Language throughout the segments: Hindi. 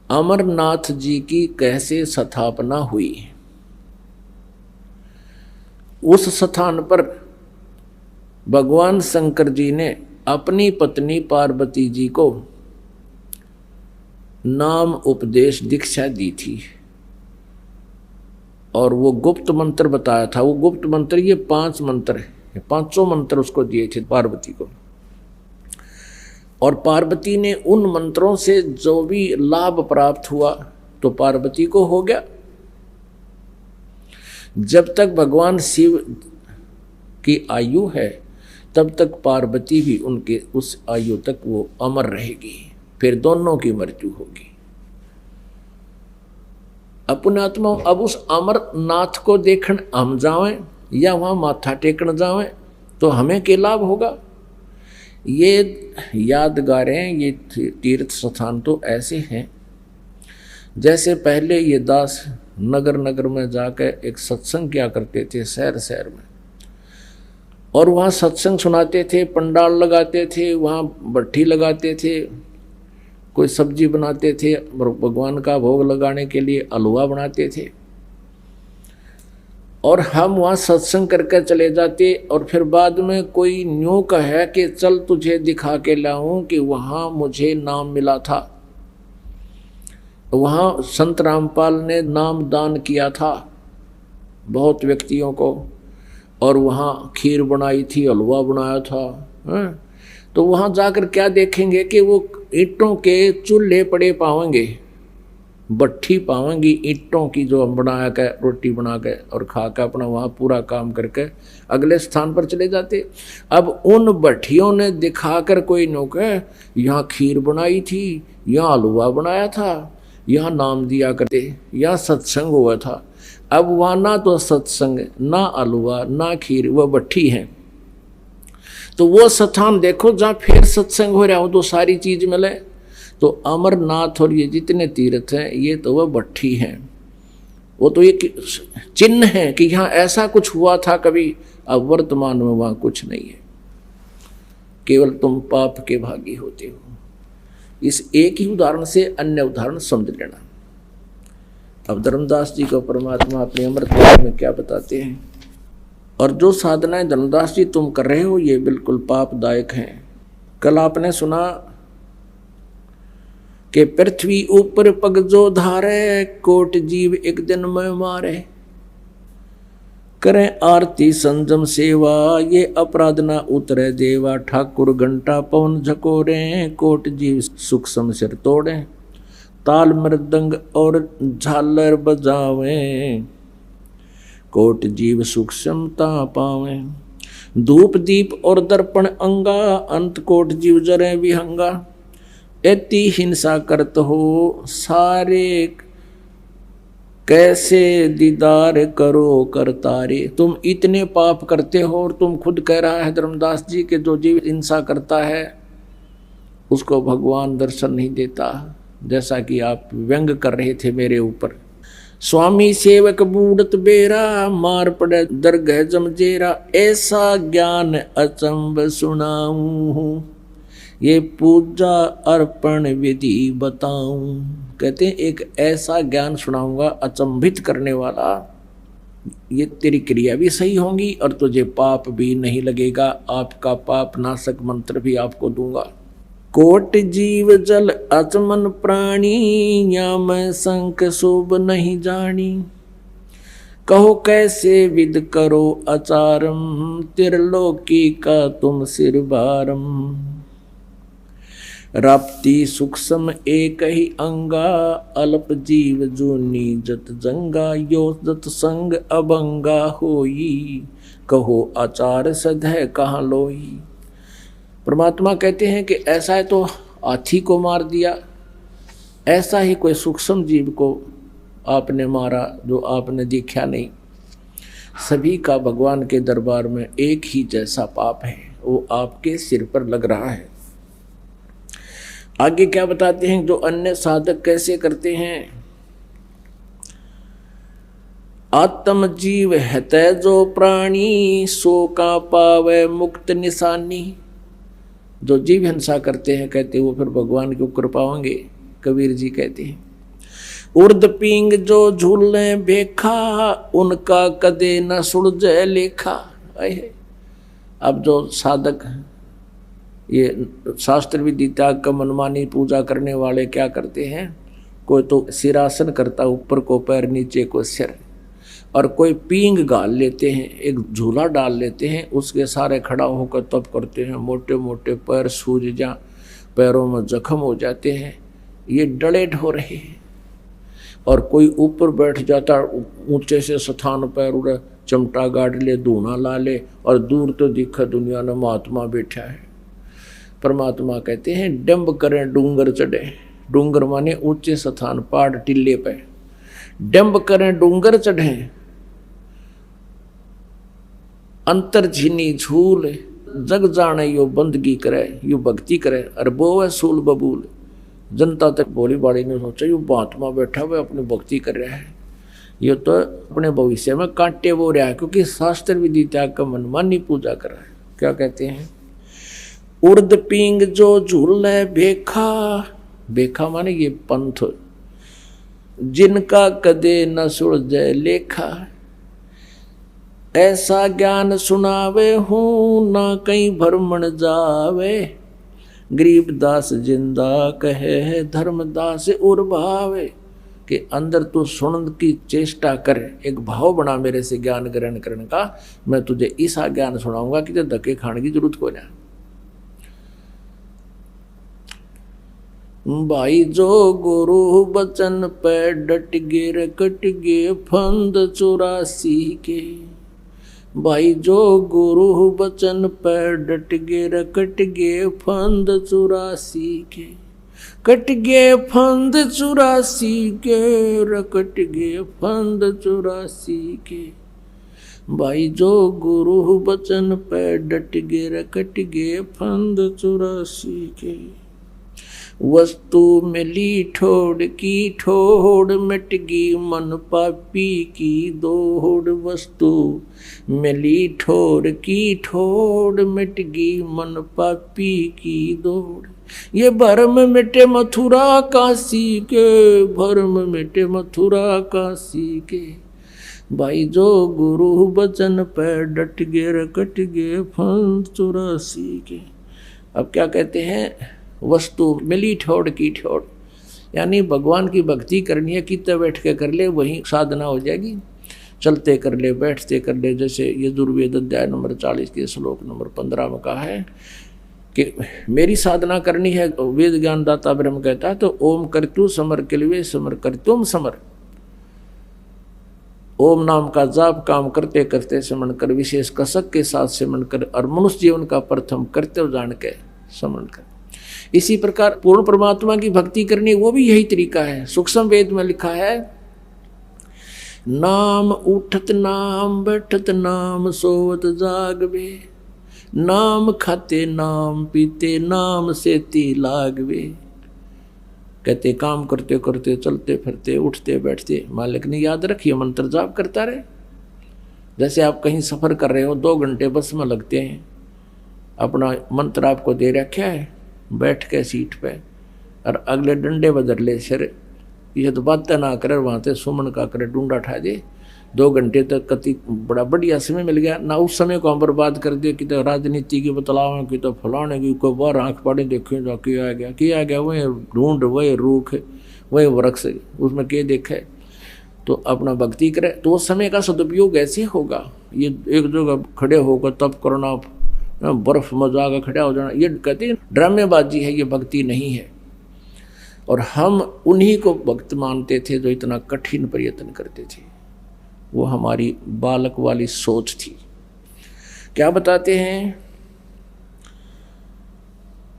अमरनाथ जी की कैसे स्थापना हुई। उस स्थान पर भगवान शंकर जी ने अपनी पत्नी पार्वती जी को नाम उपदेश दीक्षा दी थी और वो गुप्त मंत्र बताया था। वो गुप्त मंत्र, ये 5 मंत्र है, 5 मंत्र उसको दिए थे पार्वती को। और पार्वती ने उन मंत्रों से जो भी लाभ प्राप्त हुआ तो पार्वती को हो गया। जब तक भगवान शिव की आयु है तब तक पार्वती भी उनके उस आयु तक वो अमर रहेगी, फिर दोनों की मृत्यु होगी। अपने आत्मा अब उस अमरनाथ को देखने हम जावें या वहां माथा टेकन जावें तो हमें क्या लाभ होगा। ये यादगारें, ये तीर्थ स्थान तो ऐसे हैं जैसे पहले ये दास नगर नगर में जाकर एक सत्संग किया करते थे, शहर शहर में, और वहाँ सत्संग सुनाते थे, पंडाल लगाते थे, वहाँ भट्ठी लगाते थे, कोई सब्जी बनाते थे, भगवान का भोग लगाने के लिए हलवा बनाते थे, और हम वहाँ सत्संग करके चले जाते। और फिर बाद में कोई न्यू कहे कि चल तुझे दिखा के लाऊं कि वहाँ मुझे नाम मिला था, वहाँ संत रामपाल ने नाम दान किया था बहुत व्यक्तियों को, और वहाँ खीर बनाई थी, हलवा बनाया था। तो वहाँ जाकर क्या देखेंगे कि वो ईंटों के चूल्हे पड़े पाएंगे, भट्ठी पाएंगी ईंटों की, जो हम बना के रोटी बना के और खा के अपना वहाँ पूरा काम करके अगले स्थान पर चले जाते। अब उन भट्ठियों ने दिखाकर कोई नौके यहाँ खीर बनाई थी, यहाँ हलवा बनाया था, यहाँ नाम दिया करते, यहाँ सत्संग हुआ था। अब वहाँ ना तो सत्संग, ना हलवा, ना खीर, वह भट्ठी है। तो वो स्थान देखो जहाँ फिर सत्संग हो रहा हो तो सारी चीज मिले। तो अमरनाथ और ये जितने तीर्थ हैं ये तो वह भट्ठी हैं, वो तो एक चिन्ह है कि यहाँ ऐसा कुछ हुआ था कभी। अब वर्तमान में वहाँ कुछ नहीं है, केवल तुम पाप के भागी होते हो। इस एक ही उदाहरण से अन्य उदाहरण समझ लेना। अब धर्मदास जी को परमात्मा अपने अमृत में क्या बताते हैं। और जो साधनाएं धर्मदास जी तुम कर रहे हो ये बिल्कुल पापदायक हैं। कल आपने सुना कि पृथ्वी ऊपर पग जो धारे, कोट जीव एक दिन में मारे। करें आरती संजम सेवा, ये अपराध ना उतरे देवा। ठाकुर घंटा पवन झकोरे, कोट जीव सूक्ष्म सिर तोड़े। ताल मृदंग और झालर बजावे, कोट जीव सूक्ष्मता पावे। धूप दीप और दर्पण अंगा, अंत कोट जीव जरे विहंगा। एति हिंसा करत हो सारे, कैसे दीदार करो करतारे। तुम इतने पाप करते हो और तुम खुद कह रहा है धर्मदास जी के जो जीव हिंसा करता है उसको भगवान दर्शन नहीं देता। जैसा कि आप व्यंग कर रहे थे मेरे ऊपर। स्वामी सेवक बूढ़त बेरा, मार पड़े दरगह जमजेरा। ऐसा ज्ञान अचंब सुनाऊं, ये पूजा अर्पण विधि बताऊं। कहते हैं एक ऐसा ज्ञान सुनाऊंगा अचंभित करने वाला, ये तेरी क्रिया भी सही होंगी और तुझे पाप भी नहीं लगेगा। आपका पाप नाशक मंत्र भी आपको दूंगा। कोट जीव जल अचमन प्राणी, या मैं संक शुभ नहीं जानी। कहो कैसे विद करो आचारम, त्रिलोकी का तुम सिर भारम। राप्ती सूक्ष्म एक ही अंगा, अल्प जीव जूनी जत जंगा। यो जत संग अभंगा होई, कहो आचार सधै कहाँ लोई। परमात्मा कहते हैं कि ऐसा है तो हाथी को मार दिया, ऐसा ही कोई सूक्ष्म जीव को आपने मारा जो आपने देखा नहीं। सभी का भगवान के दरबार में एक ही जैसा पाप है, वो आपके सिर पर लग रहा है। आगे क्या बताते हैं जो अन्य साधक कैसे करते हैं। आत्म जीव है जो प्राणी, सो का पावे मुक्त निशानी। जो जीव हिंसा करते हैं कहते वो फिर भगवान की कृपा होंगे। कबीर जी कहते हैं उर्द पींग जो झूले बेखा, उनका कदे न सुलझे लेखा। अब जो साधक ये शास्त्र विधि त्याग का मनमानी पूजा करने वाले क्या करते हैं, कोई तो सिरासन करता ऊपर को पैर नीचे को सिर, और कोई पींग गाल लेते हैं, एक झूला डाल लेते हैं, उसके सारे खड़ा होकर तप करते हैं, मोटे मोटे पैर सूज जा, पैरों में जख्म हो जाते हैं, ये डलेट हो रहे हैं। और कोई ऊपर बैठ जाता ऊंचे से स्थान पर उड़े, चमटा गाड़ ले, धूना ला ले, और दूर तो दिखा दुनिया में महात्मा बैठा है। परमात्मा कहते हैं डंब करें डूंगर चढ़े, डूंगर माने ऊंचे स्थान, पहाड़ टिल्ले पे, डंब करें डूंगर चढ़े, अंतर झीनी झूल, जग जाने यो बंदगी करे, यो भक्ति करे, अरे बोवे सूल बबूल। जनता तक बोली बाड़ी ने सोचा यो महात्मा बैठा हुआ अपनी भक्ति कर रहा है, ये तो अपने भविष्य में कांटे वो रहा है, क्योंकि शास्त्र विधि त्याग का मनमानी पूजा कर रहा है। क्या कहते हैं, उर्द पींग जो झूले बेखा, बेखा माने ये पंथ, जिनका कदे न सुलझे लेखा, ऐसा ज्ञान सुनावे हूँ ना कहीं भ्रमण जावे, गरीबदास जिंदा कहे धर्मदास उर भावे। कि अंदर तू सुनने की चेष्टा कर, एक भाव बना मेरे से ज्ञान ग्रहण करने का, मैं तुझे ऐसा ज्ञान सुनाऊंगा कि तुझे धक्के खाने की जरूरत को ना। भाई जो गुरु बचन पे डट गे रे कट गे फंद 84 के, भाई जो गुरु बचन पे डट गे रे कट गे फंद 84 के, कट गे फंद 84 के रे कट गे फंद 84 के, भाई जो गुरु बचन पे डट गे रे कट गे फंद 84 के। वस्तु मिली ठोड़ की ठोड़, मिट गई मन पापी की दौड़, वस्तु मिली ठोड़ की ठोड़, मिट गई मन पापी की दौड़, ये भरम मिटे मथुरा काशी के, भरम मिटे मथुरा काशी के, भाई जो गुरु बचन पे डट गे रे कट गे फंद 84 के। अब क्या कहते हैं, वस्तु मिली ठोड़ की ठोड़, यानी भगवान की भक्ति करनी है, कितने बैठ के कर ले वही साधना हो जाएगी, चलते कर ले बैठते कर ले। जैसे यजुर्वेद अध्याय नंबर 40 के श्लोक नंबर 15 में कहा है कि मेरी साधना करनी है, वेद ज्ञान दाता ब्रह्म कहता है, तो ओम करतु समर किलवे समर करतुम समर, ओम नाम का जाप काम करते करते समन कर, विशेष कसक के साथ समन कर, और मनुष्य जीवन का प्रथम कर्तव्य जान के समन कर। इसी प्रकार पूर्ण परमात्मा की भक्ति करनी, वो भी यही तरीका है। सूक्ष्म वेद में लिखा है, नाम उठत नाम बैठत नाम सोवत जागवे, नाम खाते नाम पीते नाम सेती लागवे। कहते काम करते करते चलते फिरते उठते बैठते मालिक ने याद रखिए, मंत्र जाप करता रहे। जैसे आप कहीं सफर कर रहे हो, 2 घंटे बस में लगते हैं, अपना मंत्र आपको दे रखा है, बैठ के सीट पे, और अगले डंडे बदल ले सिर, ये तो बात ना करे, वहाँ से सुमन का करे डूंडा उठा दे, 2 घंटे तक कति बड़ा बढ़िया समय मिल गया ना, उस समय को हम बर्बाद कर दिया कि तो राजनीति की बतलाव, कि तो फलाने की कोई बार आँख पाड़े देखे जा किया गया वही ढूंढ वही रूख वही वृक्ष, उसमें क्या देखे। तो अपना भक्ति करे तो उस समय का सदुपयोग ऐसे होगा। ये एक जगह खड़े होकर तप करना, बर्फ में जाकर खड़ा हो जाना, ये कहते हैं ड्रामेबाजी है, ये भक्ति नहीं है। और हम उन्हीं को भक्त मानते थे जो इतना कठिन प्रयत्न करते थे, वो हमारी बालक वाली सोच थी। क्या बताते हैं,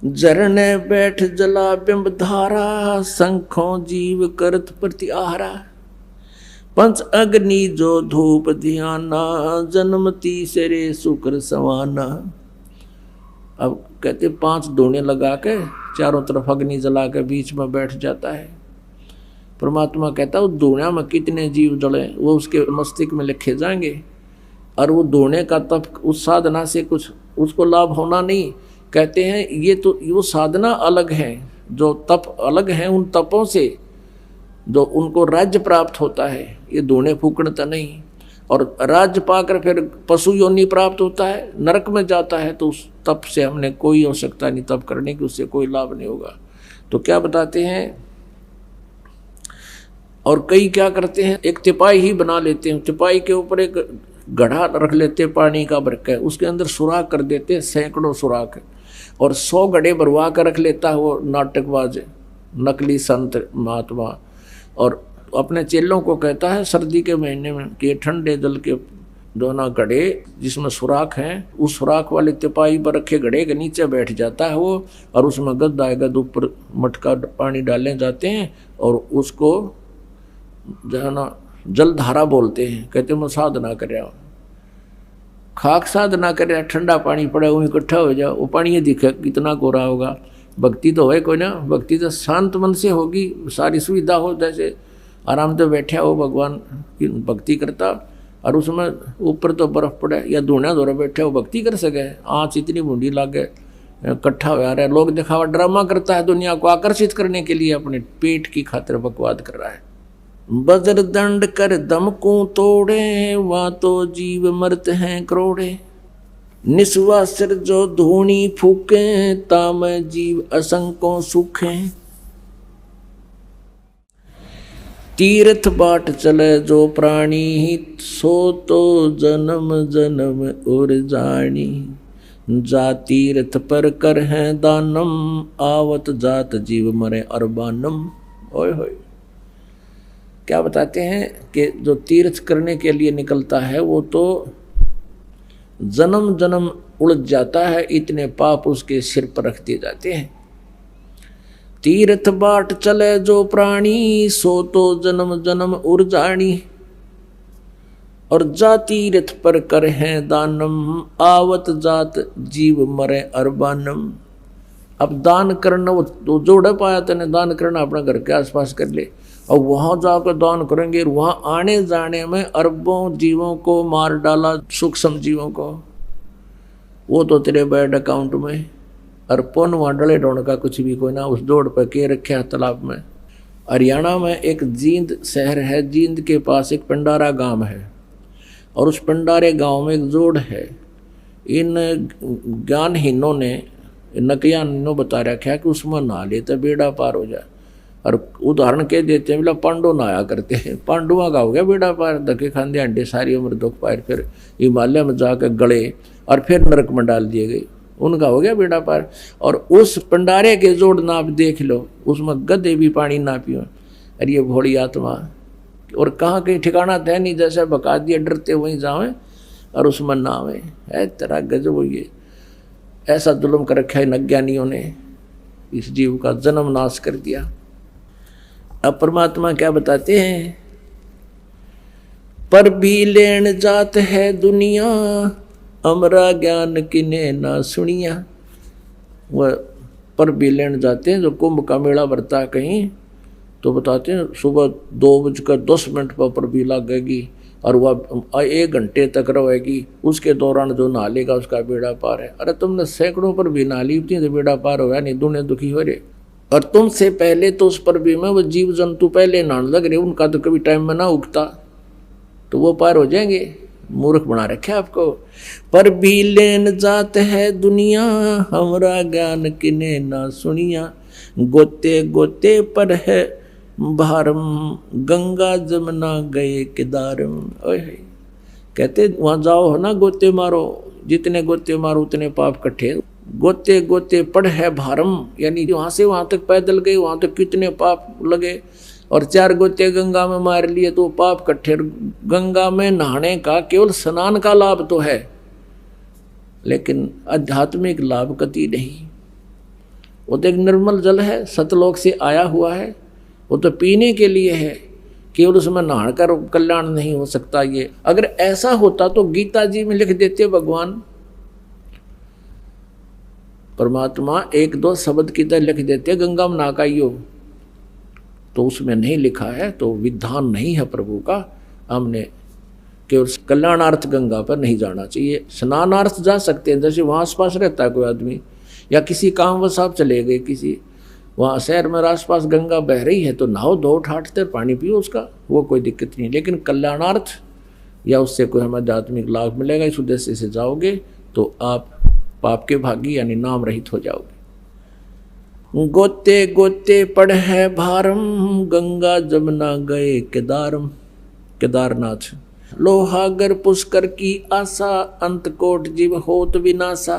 जरने बैठ जला बिंब धारा, शंखों जीव करत प्रतिहारा, पंच अग्नि जो धूप ध्याना, जन्मती सेरे शुक्र सवाना। अब कहते 5 धूने लगा के चारों तरफ अग्नि जला के बीच में बैठ जाता है। परमात्मा कहता है उस धूना में कितने जीव जले वो उसके मस्तिष्क में लिखे जाएंगे, और वो धूने का तप उस साधना से कुछ उसको लाभ होना नहीं। कहते हैं ये तो वो साधना अलग है, जो तप अलग है उन तपों से, जो उनको राज्य प्राप्त होता है, ये धूणे फूकणता नहीं। और राज्य पाकर फिर पशु योनि प्राप्त होता है, नरक में जाता है, तो उस तप से हमने कोई आवश्यकता नहीं तप करने की, उससे कोई लाभ नहीं होगा। तो क्या बताते हैं, और कई क्या करते हैं, एक तिपाई ही बना लेते हैं, तिपाई के ऊपर एक गड्ढा रख लेते हैं पानी का भर के, उसके अंदर सुराख कर देते हैं, सैकड़ों सुराख, और 100 गड्ढे भरवा कर रख लेता है वो नाटकबाज नकली संत महात्मा। और अपने चेलों को कहता है सर्दी के महीने में कि ठंडे जल के दोनों घड़े जिसमें सुराख हैं, उस सुराख वाले तिपाई पर रखे घड़े के नीचे बैठ जाता है वो, और उसमें गद्दा गद ऊपर मटका पानी डाले जाते हैं, और उसको जो है ना जलधारा बोलते हैं। कहते मैं साधना कर रहा हूँ, खाक साधना कर रहा, ठंडा पानी पड़ा वो इकट्ठा हो जाओ, वो पानी ये दिखे कितना कोरा होगा। भक्ति तो है कोई ना, भक्ति तो शांत मन से होगी, सारी सुविधा हो, जैसे आराम से बैठा हो भगवान की भक्ति करता, और उसमें ऊपर तो बर्फ पड़े या धुना धोरा बैठे हो, भक्ति कर सके। आँच इतनी बूंदी लागे, इकट्ठा हो रहा है, लोग दिखावा ड्रामा करता है, दुनिया को आकर्षित करने के लिए अपने पेट की खातिर बकवाद कर रहा है। बज्र दंड कर दम को तोड़े, वहाँ तो जीव मरते हैं करोड़े। निस्वा सिर जो धूणी फूके, ताम जीव असंकों सूखे। तीर्थ बाट चले जो प्राणी, सो तो जन्म जन्म और जानी। जा तीर्थ पर कर है दानम, आवत जात जीव मरे अरबानम। ओए होए, क्या बताते हैं कि जो तीर्थ करने के लिए निकलता है वो तो जन्म जन्म उलझ जाता है, इतने पाप उसके सिर पर रख दिए जाते हैं। तीर्थ बाट चले जो प्राणी, सो तो जन्म जन्म उर जानी। और जा तीर्थ पर कर है दानम, आवत जात जीव मरे अरबानम। अब दान करना वो जोड़ पाया तेने, दान करना अपना घर के आसपास कर ले, और वहाँ जाकर दान करेंगे, वहाँ आने जाने में अरबों जीवों को मार डाला, सूक्ष्म जीवों को, वो तो तेरे बैंक अकाउंट में। और पुन वहाँ डले ढोने का कुछ भी कोई ना, उस दौड़ पर के रखे तालाब में। हरियाणा में एक जींद शहर है, जींद के पास एक पंडारा गांव है, और उस पंडारे गांव में एक जोड़ है। इन ज्ञानहीनों ने, नकयानों बता रखा है कि उसमें नहा ले तो बेड़ा पार हो जाए। और उदाहरण कह देते हैं, बोला पांडु नहाया करते हैं, पांडुआ का हो गया बेड़ा पार, धक्के खांदे अंडे सारी उम्र दुख पाए, फिर हिमालय में जाकर गले और फिर नरक में डाल दिए गए, उनका हो गया बेड़ा पार। और उस पंडारे के जोड़ नाप देख लो, उसमें गधे भी पानी ना पियो। अरे ये भोली आत्मा, और कहाँ कहीं ठिकाना था नहीं, जैसे बका दिया डरते वहीं जावे और उसमें नावे है। तेरा गजब, ये ऐसा जुल्म कर रखा है नज्ञानियों ने, इस जीव का जन्म नाश कर दिया। अब परमात्मा क्या बताते हैं, पर भी लेन जात है दुनिया, अमरा ज्ञान किने ना सुनिया। वह पर भी लेन जाते हैं, जो कुंभ का मेला भरता है कहीं, तो बताते हैं सुबह 2:10 पर भी लगेगी, और वह 1 घंटे तक रहेगी, उसके दौरान जो नहा लेगा उसका बेड़ा पार है। अरे तुमने सैकड़ों पर भी नहा ली थी तो बेड़ा पार हो गया, नहीं दुनिया दुखी हो रहे। और तुमसे पहले तो उस पर भी में वो जीव जंतु पहले नहाने लग रहे, उनका तो कभी टाइम में ना उगता, तो वो पार हो जाएंगे। मूर्ख बना रखे आपको। पर भी लेन जात है दुनिया, हमरा ज्ञान किने ना सुनिया। गोते गोते पर है भारम, गंगा जमुना गए केदारम। कहते वहाँ जाओ है ना, गोते मारो, जितने गोते मारो उतने पाप कट्ठे। गोते गोते पड़ है भारम, यानी वहाँ से वहाँ तक पैदल गए, वहाँ तक कितने पाप लगे। और 4 गोते गंगा में मार लिए तो पाप कट्ठे। गंगा में नहाने का केवल स्नान का लाभ तो है, लेकिन आध्यात्मिक लाभ कति नहीं। वो तो एक निर्मल जल है, सतलोक से आया हुआ है, वो तो पीने के लिए है, केवल उसमें नहाकर कल्याण नहीं हो सकता। ये अगर ऐसा होता तो गीता जी में लिख देते भगवान परमात्मा 1-2 शब्द की तरह लिख देते गंगा में नहाइयो, तो उसमें नहीं लिखा है, तो विधान नहीं है प्रभु का। हमने केवल कल्याणार्थ गंगा पर नहीं जाना चाहिए, स्नानार्थ जा सकते हैं। जैसे वहाँ आस पास रहता है कोई आदमी, या किसी काम वश आप चले गए किसी, वहाँ शहर में आसपास गंगा बह रही है तो नहाओ, धो ठाटते पानी पियो उसका, वो कोई दिक्कत नहीं। लेकिन कल्याणार्थ या उससे कोई हमें आध्यात्मिक लाभ मिलेगा इस उद्देश्य से जाओगे तो आप पाप के भागी यानी नाम रहित हो जाओगे। गोते गोते पड़ है भारम, गंगा जमुना गए केदारम, केदारनाथ। लोहागर पुष्कर की आशा, अंत कोट जीव होत विनाशा।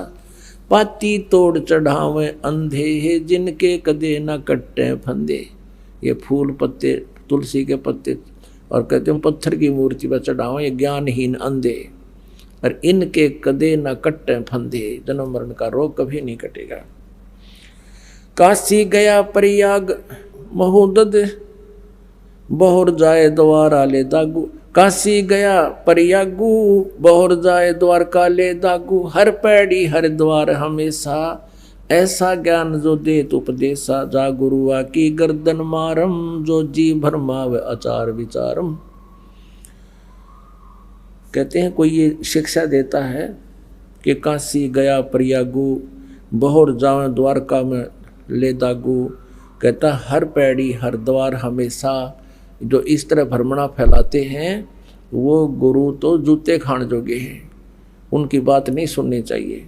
पाती तोड़ चढ़ावे अंधे है, जिनके कदे न कट्टे फंदे। ये फूल पत्ते, तुलसी के पत्ते और कहते हैं पत्थर की मूर्ति पर चढ़ावे ये ज्ञानहीन अंधे, और इनके कदे न कट्टे फंदे। जन्म मरण का रोग कभी नहीं कटेगा। काशी गया प्रयाग महोदद, बहुर जाए द्वारा ले दागू। काशी गया प्रयागू, बहुर जाए द्वारका ले दागू। हर पैड़ी हर द्वार हमेशा, ऐसा ज्ञान जो देत उपदेशा। जा गुरुआ की गर्दन मारम, जो जी भरमाव आचार विचारम। कहते हैं कोई ये शिक्षा देता है कि काशी गया प्रयागू, बहुर जाए द्वारका में ले दागू। कहता हर पैड़ी हर द्वार हमेशा। जो इस तरह भ्रमणा फैलाते हैं वो गुरु तो जूते खान जोगे हैं, उनकी बात नहीं सुननी चाहिए।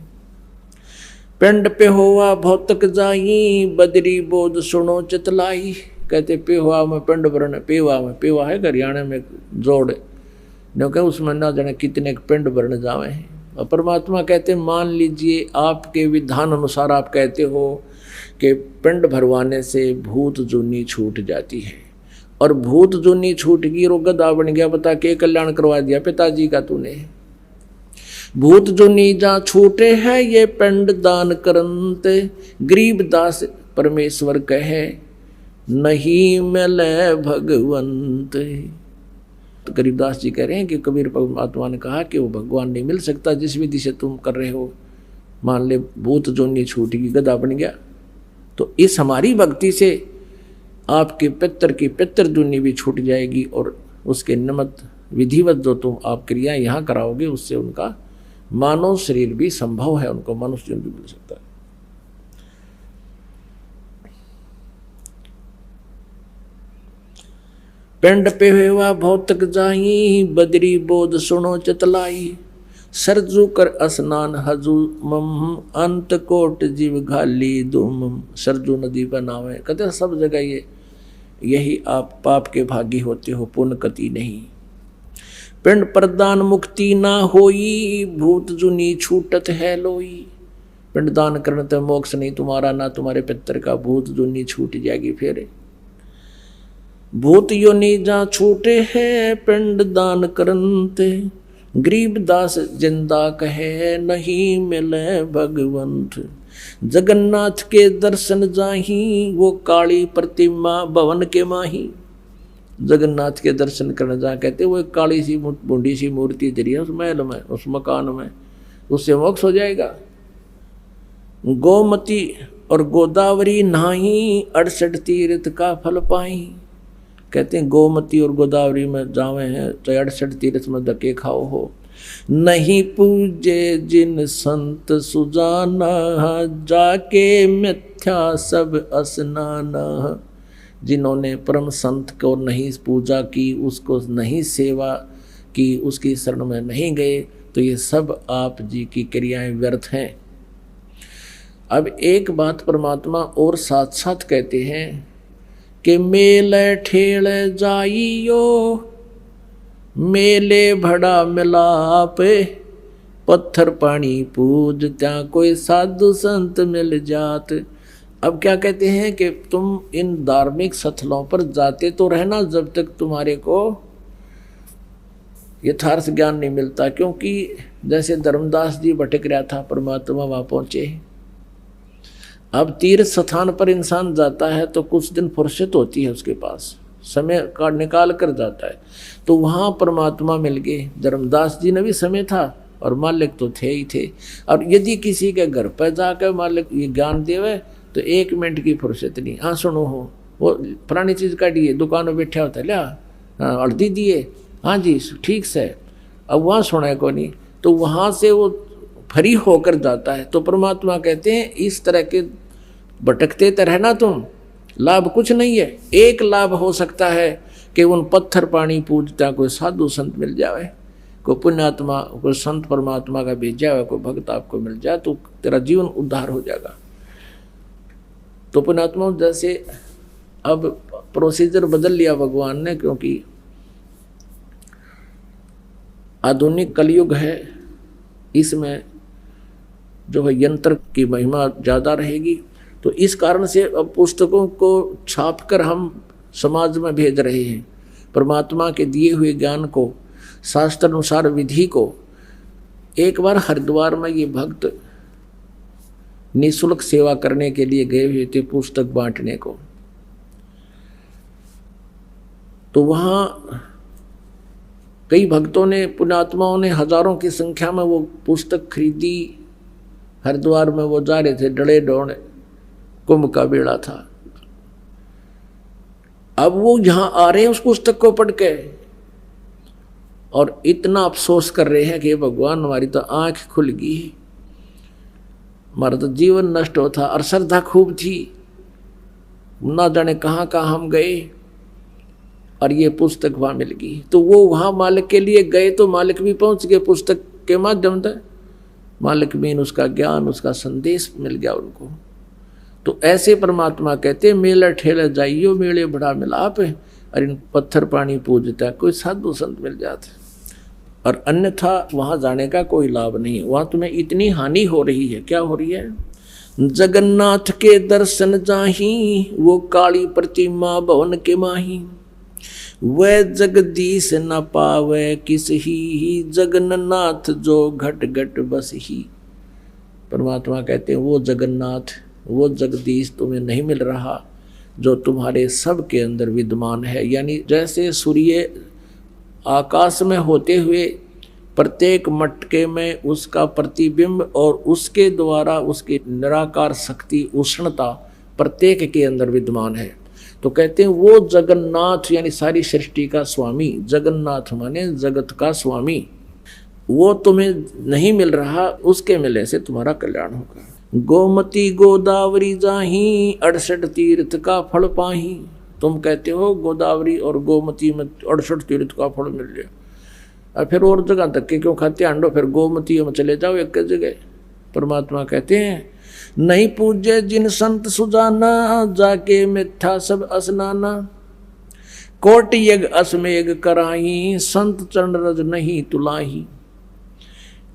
पिंड पे हुआ भौतक जाई, बदरी बोध सुनो चितलाई। कहते पेहुआ में पिंड भरने, पेवा में, पेवा है हरियाणा में जोड़, क्योंकि उसमें ना जाने कितने पिंड भरने जावे हैं। और परमात्मा कहते मान लीजिए आपके विधान अनुसार आप कहते हो कि पिंड भरवाने से भूत जूनी छूट जाती है, और भूत जूनी छूट गई रो गधा बन गया, बता के कल्याण करवा दिया पिताजी का तूने। भूत जूनी जा छूटे है ये पिंड दान करंत, गरीब दास परमेश्वर कहे नहीं मिले भगवंत। तो गरीबदास जी कह रहे हैं कि कबीर परमात्मा ने कहा कि वो भगवान नहीं मिल सकता जिस विधि से तुम कर रहे हो। मान ले भूत जोनी छूट गई, गधा बन गया, तो इस हमारी भक्ति से आपके पितर की पितर दुनी भी छूट जाएगी, और उसके निमित्त विधिवत जो तुम आप क्रियाएं यहाँ कराओगे उससे उनका मानव शरीर भी संभव है, उनको मनुष्य भी मिल सकता है। पिंड पे हुआ भौतक जाई, बदरी बोध सुनो चितलाई। सरजू कर स्नान हजू मम, अंत कोट जीव घाली दुम। सरजू नदी पर नाम है, कहते सब जगह ये यही आप पाप के भागी होते हो, पुण्य कति नहीं। पिंड प्रदान मुक्ति ना होई, भूत जुनी छूटत है लोई। पिंड दान करने तो मोक्ष नहीं तुम्हारा, ना तुम्हारे पितर का, भूत जुनी छूट जाएगी। फिर भूत योनि जा छूटे है पिंड दान करनते, गरीब दास जिंदा कहे नहीं मिले भगवंत। जगन्नाथ के दर्शन जाही, वो काली प्रतिमा भवन के माही। जगन्नाथ के दर्शन करने जा, कहते वो एक काली सी बूढ़ी सी मूर्ति जरी है उस महल में, उस मकान में, उससे मोक्ष हो जाएगा। गोमती और गोदावरी नहाई, 68 तीर्थ का फल पाई। कहते हैं गोमती और गोदावरी में जावे हैं तो 68 तीर्थ में धक्के खाओ हो। नहीं पूजे जिन संत सुजाना, जाके मिथ्या सब स्नाना। जिन्होंने परम संत को नहीं पूजा की, उसको नहीं सेवा की, उसकी शरण में नहीं गए, तो ये सब आप जी की क्रियाएं व्यर्थ हैं। अब एक बात परमात्मा और साथ साथ कहते हैं कि मेले ठेल जाइयो, मेले भड़ा मिलाप, पत्थर पानी पूज त्या कोई साधु संत मिल जात। अब क्या कहते हैं कि तुम इन धार्मिक स्थलों पर जाते तो रहना जब तक तुम्हारे को यथार्थ ज्ञान नहीं मिलता, क्योंकि जैसे धर्मदास जी भटक रहा था, परमात्मा वहाँ पहुँचे। अब तीर्थ स्थान पर इंसान जाता है तो कुछ दिन फुर्सत होती है उसके पास, समय का निकाल कर जाता है, तो वहाँ परमात्मा मिल गए। धर्मदास जी ने भी समय था और मालिक तो थे ही थे। और यदि किसी के घर पर जाकर मालिक ये ज्ञान देवे तो 1 मिनट की फुर्सत नहीं। हाँ सुनो हो, वो पुरानी चीज़ काटिए, दुकान में बैठा होता है, लिया हल्दी दिए, हाँ जी ठीक से, अब वहाँ सुना को नहीं, तो वहाँ से वो फ्री होकर जाता है। तो परमात्मा कहते हैं इस तरह के भटकते तो रहना तुम, लाभ कुछ नहीं है। एक लाभ हो सकता है कि उन पत्थर पानी पूजता कोई साधु संत मिल जाए, कोई पुण्यात्मा, कोई संत परमात्मा का भेजा हुआ कोई भक्त आपको मिल जाए तो तेरा जीवन उद्धार हो जाएगा। तो पुण्यात्मा जैसे अब प्रोसीजर बदल लिया भगवान ने, क्योंकि आधुनिक कलयुग है, इसमें जो है यंत्र की महिमा ज़्यादा रहेगी। तो इस कारण से अब पुस्तकों को छापकर हम समाज में भेज रहे हैं। परमात्मा के दिए हुए ज्ञान को, शास्त्र अनुसार विधि को। एक बार हरिद्वार में ये भक्त निःशुल्क सेवा करने के लिए गए हुए थे, पुस्तक बांटने को। तो वहाँ कई भक्तों ने, पुण्यात्माओं ने हजारों की संख्या में वो पुस्तक खरीदी। हरिद्वार में वो जा रहे थे, डले डोड़ कुंभ का बेड़ा था। अब वो यहाँ आ रहे हैं उस पुस्तक को पढ़ के और इतना अफसोस कर रहे हैं कि भगवान हमारी तो आंख खुल गई, हमारा तो जीवन नष्ट होता। और श्रद्धा खूब थी, ना जाने कहाँ कहाँ हम गए और ये पुस्तक वहाँ मिल गई। तो वो वहाँ मालिक के लिए गए तो मालिक भी पहुँच गए पुस्तक के माध्यम से। मालिक भी उसका ज्ञान, उसका संदेश मिल गया उनको। तो ऐसे परमात्मा कहते मेला ठेला जाइयो मेले बड़ा मिलाप है, और इन पत्थर पानी पूजता कोई साधु संत मिल जाते। और अन्यथा वहाँ जाने का कोई लाभ नहीं है। वहाँ तुम्हें इतनी हानि हो रही है। क्या हो रही है? जगन्नाथ के दर्शन जाही, वो काली प्रतिमा भवन के माही। वह जगदीश न पावे किस ही, जगन्नाथ जो घट घट बस ही। परमात्मा कहते हैं वो जगन्नाथ, वो जगदीश तुम्हें नहीं मिल रहा जो तुम्हारे सब के अंदर विद्यमान है। यानी जैसे सूर्य आकाश में होते हुए प्रत्येक मटके में उसका प्रतिबिंब और उसके द्वारा उसकी निराकार शक्ति, उष्णता प्रत्येक के अंदर विद्यमान है। तो कहते हैं वो जगन्नाथ यानी सारी सृष्टि का स्वामी, जगन्नाथ माने जगत का स्वामी, वो तुम्हें नहीं मिल रहा, उसके मिलने से तुम्हारा कल्याण होगा। गोमती गोदावरी जाही, 68 तीर्थ का फल पाही। तुम कहते हो गोदावरी और गोमती में 68 तीर्थ का फल मिल जाए, और फिर और जगह तक के क्यों खाते अंडो, फिर गोमती में चले जाओ एक जगह। परमात्मा कहते हैं नहीं पूजे जिन संत सुजाना, जाके मिथ्या सब असनाना। कोट यज्ञ असमेघ कराही, संत चरण रज नहीं तुलाही।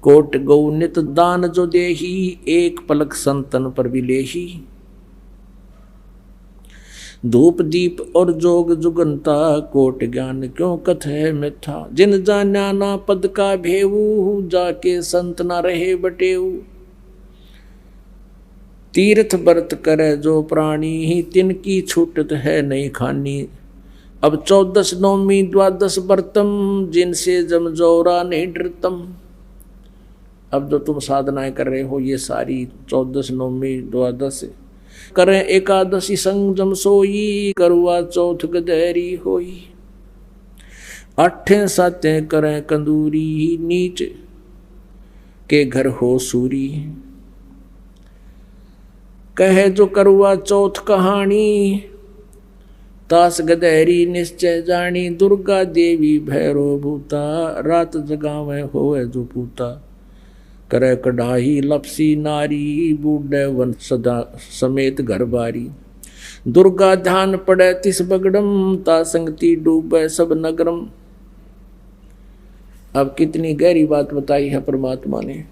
कोट गौ नित दान जो देही, एक पलक संतन पर विलेही। धूप दीप और जोग जुगंता, कोट ज्ञान क्यों कथ है मिथ्या। जिन जाना ना पद का भेऊ, जाके संत ना रहे बटेऊ। तीर्थ व्रत करे जो प्राणी, तिनकी छूटत है नहीं खानी। अब 14 नौमी 12 व्रतम, जिनसे जमजौरा नहीं डरतम। अब जो तुम साधनाएं कर रहे हो ये सारी 14 नौमी 12 करें, एकादशी संजम सोई, करुआ चौथ गदेरी होई। 8 सातें करें कंदूरी, नीच के घर हो सूरी। कहे जो करुआ चौथ कहानी, तास गदेरी निश्चय जानी। दुर्गा देवी भैरो भूता, रात जगावे होए जो पूता। करे कढ़ाई लपसी नारी, बूढ़े वन सदा समेत घर बारी। दुर्गा ध्यान पड़े तिस बगड़म, ता संगति डूबे सब नगरम। अब कितनी गहरी बात बताई है परमात्मा ने।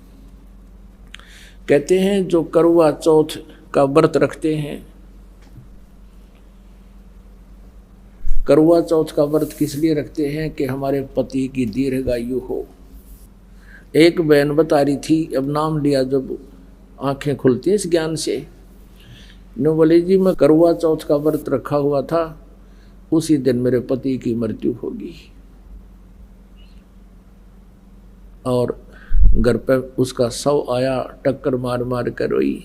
कहते हैं जो करवा चौथ का व्रत रखते हैं, करवा चौथ का व्रत किस लिए रखते हैं कि हमारे पति की दीर्घायु हो। एक बहन बता रही थी, अब नाम लिया जब आंखें खुलती हैं इस ज्ञान से, न बोले जी मैं करवा चौथ का व्रत रखा हुआ था, उसी दिन मेरे पति की मृत्यु होगी। और घर पे उसका शव आया, टक्कर मार मार कर रोई।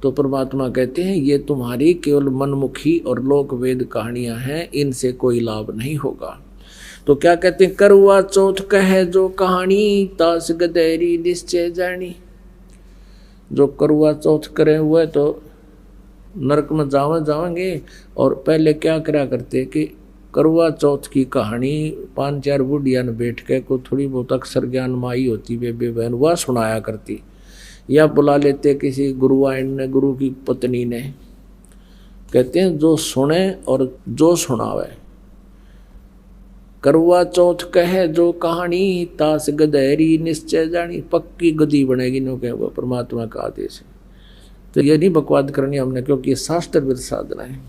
तो परमात्मा कहते हैं ये तुम्हारी केवल मनमुखी और लोक वेद कहानियां हैं, इनसे कोई लाभ नहीं होगा। तो क्या कहते हैं, करवा चौथ कहे जो कहानी, तास गदेरी निश्चय जानी। जो करवा चौथ करे हुए तो नरक में जावेंगे। और पहले क्या करा करते कि करवा चौथ की कहानी 5-4 बुढ़िया ने बैठ के को थोड़ी बहुत अक्षर ज्ञान माई होती बेबे बहन वह सुनाया करती, या बुला लेते किसी गुरुआइन ने, गुरु की पत्नी ने। कहते हैं जो सुने और जो सुनावे, करवा चौथ कहे जो कहानी, तास गधेरी निश्चय जानी, पक्की गदी बनेगी नो कहे वो परमात्मा का आदेश है। तो ये नहीं बकवाद करनी हमने, क्योंकि ये शास्त्र विद साधना है।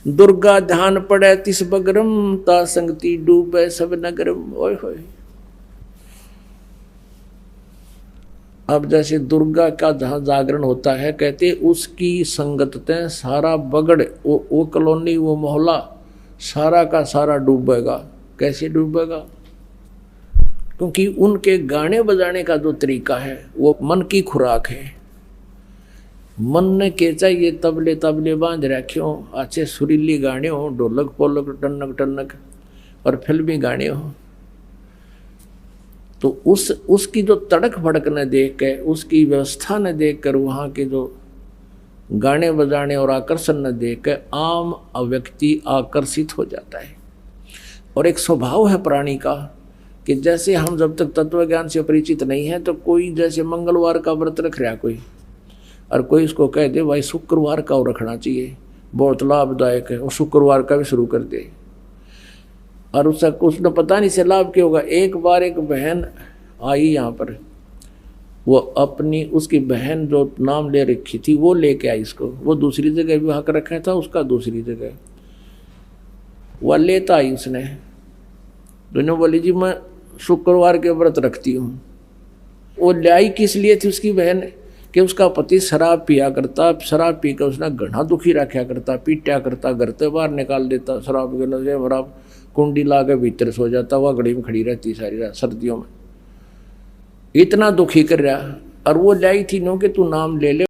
दुर्गा ध्यान पड़े तिस बगरम, ता संगति डूबे सब नगरम। ओए होए, अब जैसे दुर्गा का जहाँ जागरण होता है, कहते उसकी संगत ते सारा बगड़, वो कॉलोनी, वो मोहल्ला सारा का सारा डूबेगा। कैसे डूबेगा? क्योंकि उनके गाने बजाने का जो तरीका है वो मन की खुराक है। मन ने के चाहिए तबले तबले बांध रखे हो, अच्छे सुरीली गाने हो, ढोलक पोलक टनक टनक, और फिल्मी गाने हो। तो उसकी जो तड़क भड़क ने देख के, उसकी व्यवस्था ने देख कर, वहाँ के जो गाने बजाने और आकर्षण ने देख के आम व्यक्ति आकर्षित हो जाता है। और एक स्वभाव है प्राणी का कि जैसे हम जब तक तत्व ज्ञान से परिचित नहीं है, तो कोई जैसे मंगलवार का व्रत रख रहा कोई, और कोई इसको कह दे भाई शुक्रवार का रखना चाहिए, बहुत लाभदायक है, और शुक्रवार का भी शुरू कर दे, और उसने पता नहीं से लाभ क्या होगा। एक बार एक बहन आई यहाँ पर, वो अपनी उसकी बहन जो नाम ले रखी थी वो लेके आई इसको, वो दूसरी जगह विवाह कर रखा था उसका, दूसरी जगह वह लेता आई उसने। दोनों बोली जी मैं शुक्रवार के व्रत रखती हूँ। वो लाई किस लिए थी उसकी बहन कि उसका पति शराब पिया करता, शराब पी कर उसने घना दुखी रखा करता, पीटा करता, घर से बाहर निकाल देता, शराब के नशे शराब कुंडी ला के भीतर सो जाता, वह घड़ी में खड़ी रहती सारी रात सर्दियों में, इतना दुखी कर रहा। और वो लाई थी नो कि तू नाम ले ले,